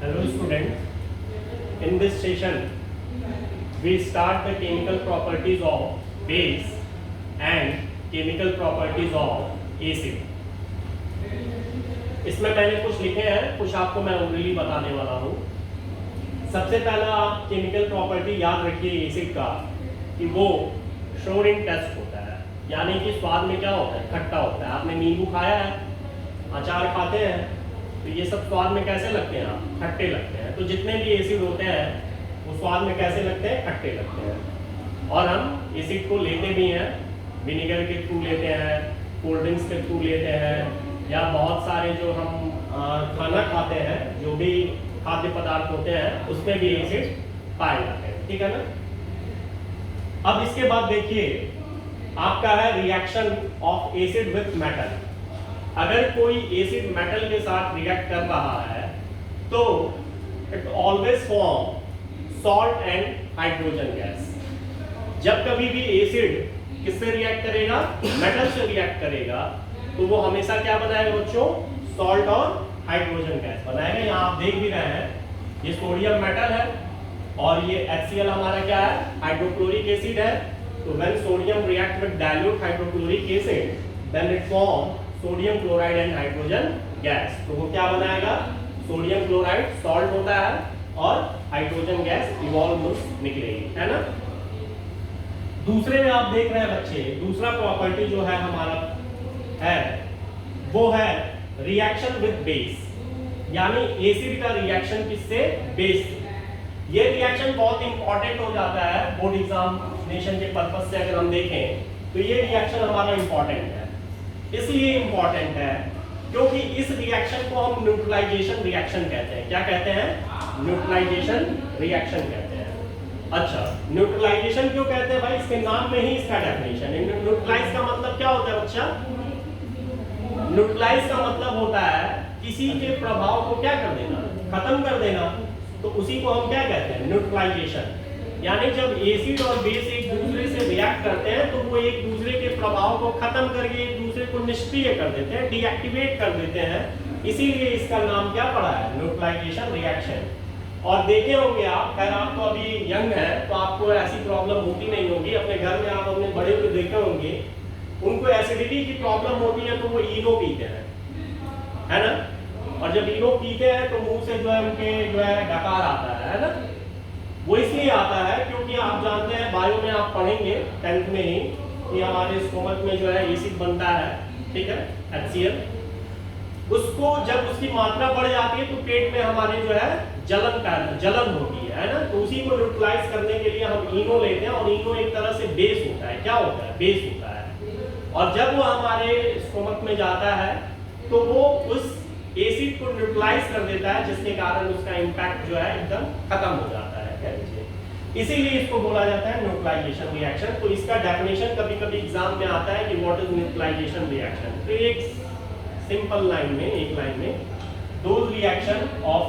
Hello students, in this session we start the chemical properties of base and chemical properties of acid. इसमें मैंने कुछ लिखे हैं, कुछ आपको मैं ओरली बताने वाला हूँ। सबसे पहला आप केमिकल प्रॉपर्टी याद रखिए एसिड का कि वो श्योरिंग टेस्ट होता है, यानी कि स्वाद में क्या होता है, खट्टा होता है। आपने नींबू खाया है, अचार खाते हैं, तो ये सब स्वाद में कैसे लगते हैं, आप खट्टे लगते हैं। तो जितने भी एसिड होते हैं वो स्वाद में कैसे लगते हैं, खट्टे लगते हैं। और हम एसिड को लेते भी हैं, विनेगर के थ्रू लेते हैं, कोल्ड ड्रिंक्स के थ्रू लेते हैं, या बहुत सारे जो हम खाना खाते हैं, जो भी खाद्य पदार्थ होते हैं उसमें भी एसिड पाए जाते हैं। ठीक है ना। अब इसके बाद देखिए आपका है reaction of acid with metal. अगर कोई एसिड मेटल के साथ रिएक्ट कर रहा है तो it always form salt and hydrogen gas. जब कभी भी एसिड किससे रिएक्ट करेगा, मेटल से रिएक्ट करेगा, तो वो हमेशा क्या बनाएगा बच्चों, सॉल्ट और हाइड्रोजन गैस बनाएगा। यहाँ आप देख भी रहे हैं ये सोडियम मेटल है और ये HCl हमारा क्या है, हाइड्रोक्लोरिक एसिड है। तो when sodium react with dilute hydrochloric acid then it form sodium chloride and hydrogen gas. तो वो क्या बनाएगा, सोडियम क्लोराइड सॉल्ट होता है और हाइड्रोजन गैस इवॉल्व निकलेगी, है ना। दूसरे में आप देख रहे हैं बच्चे, दूसरा प्रॉपर्टी जो है हमारा है वो है रिएक्शन विद बेस, यानी एसिड का रिएक्शन किससे, बेस से। ये रिएक्शन बहुत इंपॉर्टेंट हो जाता है बोर्ड एग्जामिनेशन के पर्पस से। अगर हम देखें तो ये रिएक्शन हमारा इंपॉर्टेंट है, इसलिए इंपॉर्टेंट है क्योंकि इस रिएक्शन को हम न्यूट्रलाइजेशन रिएक्शन कहते हैं। क्या कहते हैं, न्यूट्रलाइजेशन रिएक्शन कहते हैं। अच्छा, न्यूट्रलाइजेशन क्यों कहते हैं भाई, इसके नाम में ही इसका डेफिनेशन है। न्यूट्रलाइज का मतलब क्या होता है बच्चा, न्यूट्रलाइज का मतलब होता है किसी के प्रभाव को क्या कर देना, खत्म कर देना। तो उसी को हम क्या कहते हैं, न्यूट्रलाइजेशन। यानी जब एसिड और बेस एक दूसरे से रिएक्ट करते हैं तो वो एक दूसरे के प्रभाव को खत्म करके एक दूसरे को निष्क्रिय कर देते हैं, डीएक्टिवेट कर देते हैं। इसीलिए इसका नाम क्या पड़ा है, न्यूट्रलाइजेशन रिएक्शन। और देखे होंगे आप, खैर आप तो अभी यंग है तो आपको ऐसी प्रॉब्लम होती नहीं होगी, अपने घर में आप अपने बड़े को देखे होंगे, उनको एसिडिटी की प्रॉब्लम होती है तो वो इनो पीते हैं, है ना। और जब इनो पीते हैं तो मुंह से जो है उनके जो है डकार आता है ना। वो इसलिए आता है क्योंकि आप जानते हैं बायो में आप पढ़ेंगे 10th में ही कि हमारे स्टोमक में जो है एसिड बनता है, ठीक है, HCl। उसको जब उसकी मात्रा बढ़ जाती है तो पेट में हमारे जो है जलन होती है ना। तो उसी को न्यूट्रलाइज करने के लिए हम इनो लेते हैं, और इनो एक तरह से बेस होता है। क्या होता है, बेस होता है। और जब वो हमारे स्टोमक में जाता है तो वो उस एसिड को न्यूट्रलाइज कर देता है, जिसके कारण उसका इंपैक्ट जो है एकदम खत्म हो जाता है, कह लीजिए। इसीलिए इसको बोला जाता है न्यूट्रलाइजेशन रिएक्शन। तो इसका डेफिनेशन कभी कभी एग्जाम में आता है कि व्हाट इज न्यूट्रलाइजेशन रिएक्शन। तो एक सिंपल लाइन में, एक लाइन में, those reaction of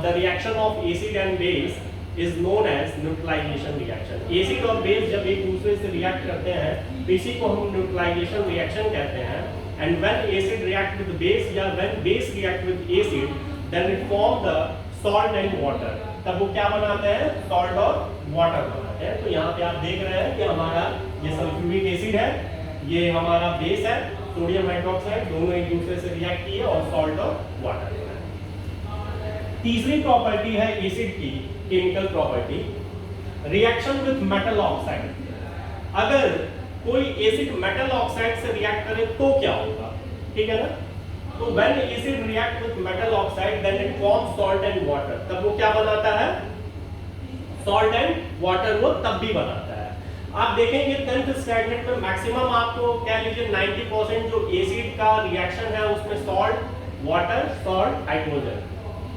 the reaction of acid and base is known as neutralization reaction। Acid और बेस जब एक दूसरे से रिएक्ट करते हैं तो इसी को हम न्यूट्रलाइजेशन रिएक्शन कहते हैं। And when acid react with base या when base react with acid, then it form the salt and water। तब वो क्या बनाते हैं, salt और water बनाते हैं। तो यहाँ पे आप देख रहे हैं कि हमारा ये सल्फ्यूरिक एसिड है, ये हमारा बेस है सोडियम हाइड्रोक्साइड, दोनों एक दूसरे से रिएक्ट किए और सॉल्ट और वाटर बनाए। तीसरी प्रॉपर्टी है एसिड की chemical property, reaction with metal oxide. अगर कोई एसिड मेटल ऑक्साइड से रिएक्ट करे तो क्या होगा, ठीक है ना। तो when acid react with metal oxide then it forms salt and water. तब वो क्या बनाता है, सॉल्ट एंड वाटर वो तब भी बनाता है। आप देखेंगे 10th स्टैंडर्ड में मैक्सिमम आपको कह लीजिए 90% जो एसिड का रिएक्शन है उसमें सॉल्ट, वाटर, सॉल्ट, हाइड्रोजन,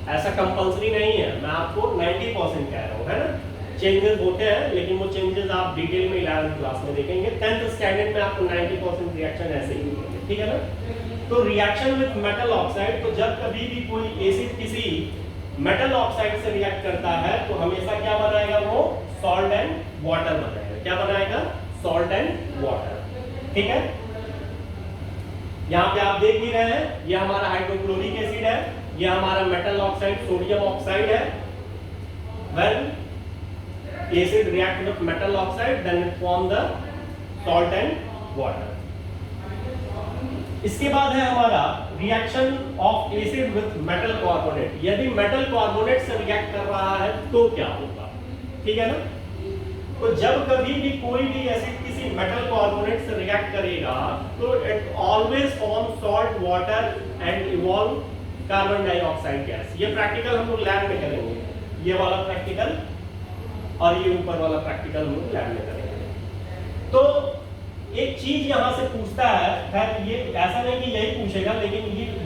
ऐसा कंपलसरी नहीं है। मैं आपको 90% कह रहा हूँ, है ना। चेंजेस होते हैं लेकिन वो चेंजेस आप डिटेल में 11th क्लास में देखेंगे। 10th स्टैंडर्ड में आपको 90% रिएक्शन ऐसे ही मिलेंगे, ठीक है ना। तो रिएक्शन विद मेटल ऑक्साइड, तो जब कभी भी कोई एसिड किसी मेटल ऑक्साइड से रिएक्ट करता है तो हमेशा क्या बनाएगा, वो सॉल्ट एंड वाटर बनाएगा। क्या बनाएगा, सॉल्ट एंड वाटर, ठीक है। यहाँ पे आप देख भी रहे हैं ये हमारा हाइड्रोक्लोरिक एसिड है, ये हमारा मेटल ऑक्साइड सोडियम ऑक्साइड है। When acid react with metal oxide then it form the salt and water. इसके बाद है हमारा reaction of acid with metal carbonate. यदि मेटल कार्बोनेट से रिएक्ट कर रहा है तो क्या होगा, ठीक है ना। तो जब कभी भी कोई भी एसिड किसी मेटल कार्बोनेट से रिएक्ट करेगा तो it always form salt water and evolve carbon dioxide gas. ये प्रैक्टिकल हम लोग लैब में करेंगे, ये वाला प्रैक्टिकल और ये ऊपर वाला प्रैक्टिकल हम लोग लैब में करेंगे। तो एक चीज यहां से पूछता है, खैर ये ऐसा नहीं कि यही पूछेगा, लेकिन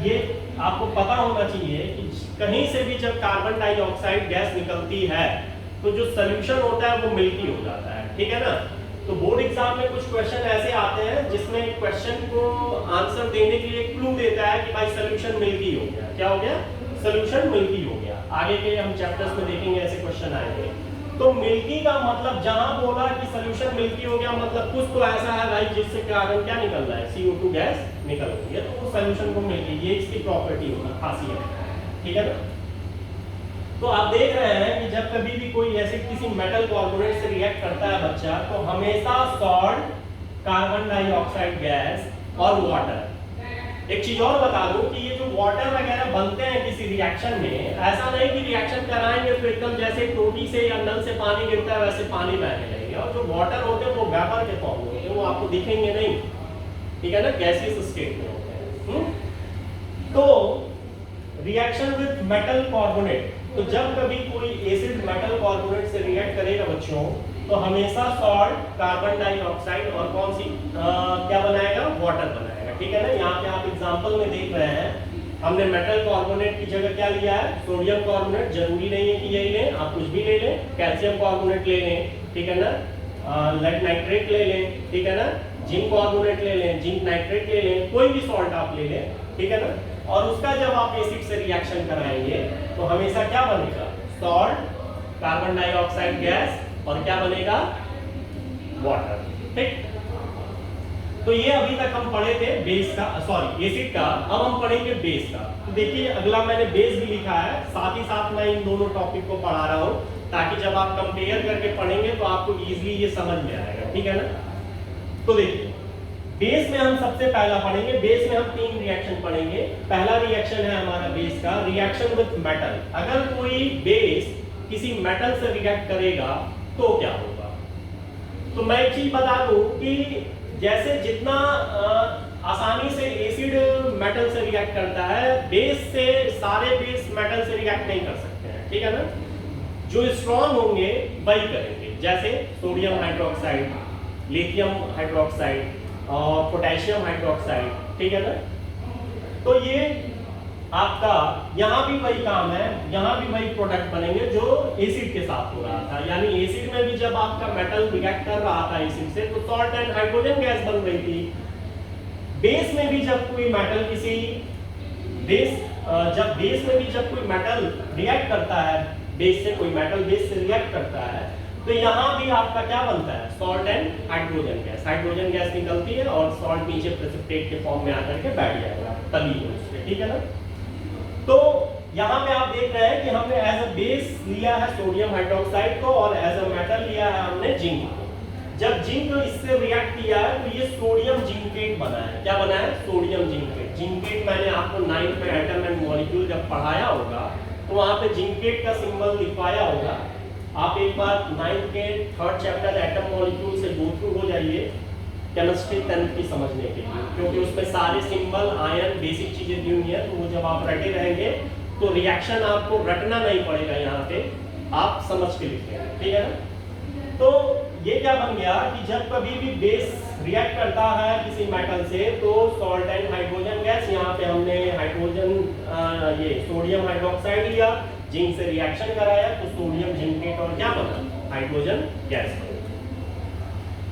ये आपको पता होना चाहिए कि कहीं से भी जब कार्बन डाइऑक्साइड गैस निकलती है तो जो सोल्यूशन होता है वो मिल्की हो जाता है, ठीक है ना। तो बोर्ड एग्जाम में कुछ क्वेश्चन ऐसे आते हैं जिसमें क्वेश्चन को आंसर देने के लिए क्लू देता है कि भाई सोल्यूशन मिल्की हो गया। क्या हो गया? सोल्यूशन मिल्की हो गया। आगे के हम चैप्टर्स में देखेंगे ऐसे क्वेश्चन आएंगे। तो मिल्की का मतलब जहां बोला कि सोल्यूशन मिल्की हो गया, मतलब कुछ तो ऐसा है भाई जिससे कारण क्या निकल रहा है, CO2 गैस निकल रही है, तो वो सोल्यूशन को मिल्की, ये इसकी प्रॉपर्टी होगी, खासियत, ठीक है ना। तो आप देख रहे हैं कि जब कभी भी कोई एसिड किसी मेटल कार्बोनेट से रिएक्ट करता है बच्चा, तो हमेशा सॉल्ट, कार्बन डाइऑक्साइड गैस और वाटर। एक चीज और बता दूं कि ये जो वाटर वगैरह बनते हैं किसी रिएक्शन में, ऐसा नहीं कि रिएक्शन कराएंगे तो एकदम जैसे टोटी से या नल से पानी गिरता है वैसे पानी बहने लगेगा। और जो वाटर होते हैं वो वेपर के फॉर्म में होते हैं, वो आपको दिखेंगे नहीं, ठीक है ना, गैसियस स्टेट में होते हैं। तो रिएक्शन विद मेटल कार्बोनेट, तो जब कभी कोई एसिड मेटल कार्बोनेट से रिएक्ट करेगा बच्चों, तो हमेशा सॉल्ट, कार्बन डाइऑक्साइड और कौन सी क्या बनाएगा, वाटर बनाएगा, ठीक है ना। यहाँ पे आप एग्जांपल में देख रहे हैं, हमने मेटल कार्बोनेट की जगह क्या लिया है, सोडियम कार्बोनेट। जरूरी नहीं है कि यही लें, आप कुछ भी ले लें, कैल्शियम कार्बोनेट ले लें, ठीक है ना, लेड नाइट्रेट ले लें, ठीक है ना, जिंक कार्बोनेट ले लें, जिंक नाइट्रेट ले लें, कोई भी सॉल्ट आप ले लें, ठीक है ना। और उसका जब आप एसिड से रिएक्शन कराएंगे तो हमेशा क्या बनेगा, सॉल्ट, कार्बन डाइऑक्साइड गैस और क्या बनेगा, वाटर, ठीक। तो ये अभी तक हम पढ़े थे बेस का, सॉरी एसिड का। अब हम पढ़ेंगे बेस का। तो देखिए अगला मैंने बेस भी लिखा है, साथ ही साथ मैं इन दोनों टॉपिक को पढ़ा रहा हूँ ताकि जब आप कंपेयर करके पढ़ेंगे तो आपको इजीली ये समझ में आएगा, ठीक है ना। तो देखिए बेस में हम सबसे पहला पढ़ेंगे, बेस में हम 3 रिएक्शन पढ़ेंगे। पहला रिएक्शन है हमारा बेस का, रिएक्शन विद मेटल। अगर कोई बेस किसी मेटल से रिएक्ट करेगा तो क्या होगा। तो मैं एक चीज बता दूं कि जैसे जितना आसानी से एसिड मेटल से रिएक्ट करता है, बेस से सारे बेस मेटल से रिएक्ट नहीं कर सकते हैं, ठीक है ना। जो स्ट्रॉन्ग होंगे वही करेंगे, जैसे सोडियम हाइड्रोक्साइड, लिथियम हाइड्रोक्साइड और पोटेशियम हाइड्रोक्साइड, ठीक है ना। तो ये आपका यहाँ भी वही काम है, यहाँ भी वही प्रोडक्ट बनेंगे जो एसिड के साथ हो रहा था। यानी एसिड में भी जब आपका मेटल रिएक्ट कर रहा था एसिड से, तो सॉल्ट एंड हाइड्रोजन गैस बन रही थी। बेस में भी जब कोई मेटल किसी बेस जब बेस में भी जब कोई मेटल रिएक्ट करता है, बेस से कोई मेटल बेस से रिएक्ट करता है, तो यहाँ भी आपका क्या बनता है, salt and hydrogen gas. Hydrogen gas निकलती है और सॉल्ट नीचे प्रेसिपिटेट के फॉर्म में आकर के बैठ जाएगा तली में उसके, ठीक है ना। तो यहाँ पे आप देख रहे हैं कि हमने एज अ बेस लिया है सोडियम हाइड्रोक्साइड को और एज अ मेटल लिया है हमने जिंक को। जब जिंक इससे रिएक्ट किया है तो ये सोडियम जिंकेट बना है। क्या बना है, सोडियम जिंकेट। जिंकेट मैंने आपको 9th में एटम एंड मॉलिक्यूल जब पढ़ाया होगा तो वहां पे जिंकेट का सिंबल लिखवाया होगा। आप एक बार 9th के 3rd चैप्टर एटम मॉलिक्यूल से गो थ्रू हो जाइए केमिस्ट्री 10th की समझने के लिए, क्योंकि उसमें सारे सिंबल, आयन, बेसिक चीजें दी हुई हैं। तो वो जब आप रटे रहेंगे तो रिएक्शन आपको रटना नहीं पड़ेगा, यहाँ पे आप समझ के लिखेंगे, ठीक है ना। तो ये क्या बन गया कि जब कभी भी बेस रिएक्ट करता है किसी मेटल से तो सॉल्ट एंड हाइड्रोजन गैस, यहाँ पे हमने हाइड्रोजन ये सोडियम हाइड्रोक्साइड लिया, जिंक से रिएक्शन कराया तो सोडियम जिंकेट और क्या बना, हाइड्रोजन गैस बना।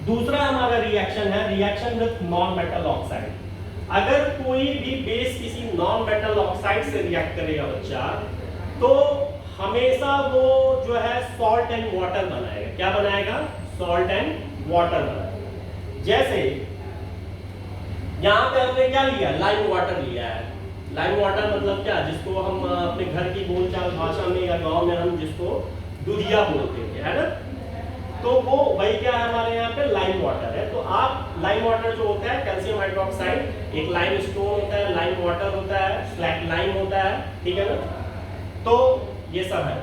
दूसरा हमारा रिएक्शन है reaction with non metal oxide. अगर कोई भी बेस किसी नॉन मेटल ऑक्साइड से रिएक्ट करेगा बच्चा, तो हमेशा वो जो है सॉल्ट एंड वाटर बनाएगा। क्या बनाएगा, सॉल्ट एंड वाटर बनाएगा। जैसे यहाँ पे हमने क्या लिया, लाइम वाटर लिया है, लाइम वाटर मतलब क्या, जिसको हम अपने घर की बोलचाल भाषा में या गांव में हम जिसको दूधिया बोलते थे, है ना, तो वो वही क्या है हमारे यहाँ पे लाइम वाटर है। तो आप लाइम वाटर जो होता है कैल्शियम हाइड्रोक्साइड, एक लाइम स्टोन होता है, लाइम वाटर होता है, स्लैक लाइम होता है, ठीक है ना, तो ये सब है।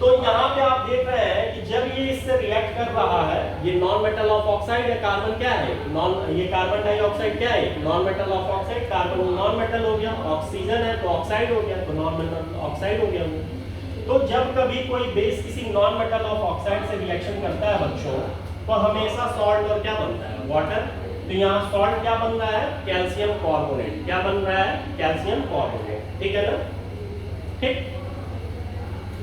तो यहाँ पे आप देख रहे हैं कि जब ये इससे रिएक्ट कर रहा है, ये नॉन मेटल ऑफ ऑक्साइड है, कार्बन क्या है, ये कार्बन डाइऑक्साइड क्या है, non metal of oxide, carbon non metal हो गया, ऑक्सीजन है तो ऑक्साइड हो गया, तो नॉन मेटल ऑक्साइड हो गया वो। तो जब कभी कोई बेस किसी नॉन मेटल ऑफ ऑक्साइड से रिएक्शन करता है बच्चों, तो हमेशा सॉल्ट और क्या बनता है, वाटर। तो यहाँ सॉल्ट क्या बन रहा है, कैल्शियम कार्बोनेट, क्या बन रहा है, कैल्शियम कार्बोनेट, ठीक है ना, ठीक।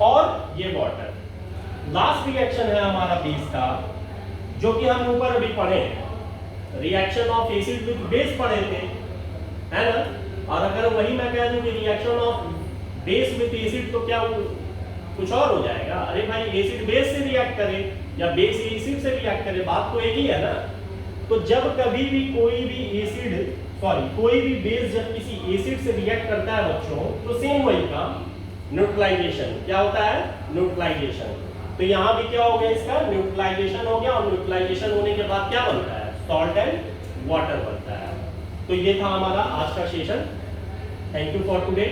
और ये वाटर, लास्ट रिएक्शन है हमारा बेस का, जो कि हम ऊपर अभी पढ़े, reaction of acid with base पढ़े थे, है ना। और अगर वही मैं कह दूं कि reaction of base with acid, तो क्या कुछ और हो जाएगा, अरे भाई एसिड बेस से रिएक्ट करे या बेस एसिड से रिएक्ट करे, बात तो एक ही है ना। तो जब कभी भी कोई भी एसिड कोई भी बेस जब किसी एसिड से रिएक्ट करता है बच्चों, तो सेम वही काम, न्यूट्रलाइजेशन, क्या होता है, न्यूट्रलाइजेशन। तो यहाँ भी क्या हो गया, इसका न्यूट्रलाइजेशन हो गया, और न्यूट्रलाइजेशन होने के बाद क्या बनता है, सॉल्ट एंड वाटर बनता है। तो ये था हमारा आज का session. Thank you for today.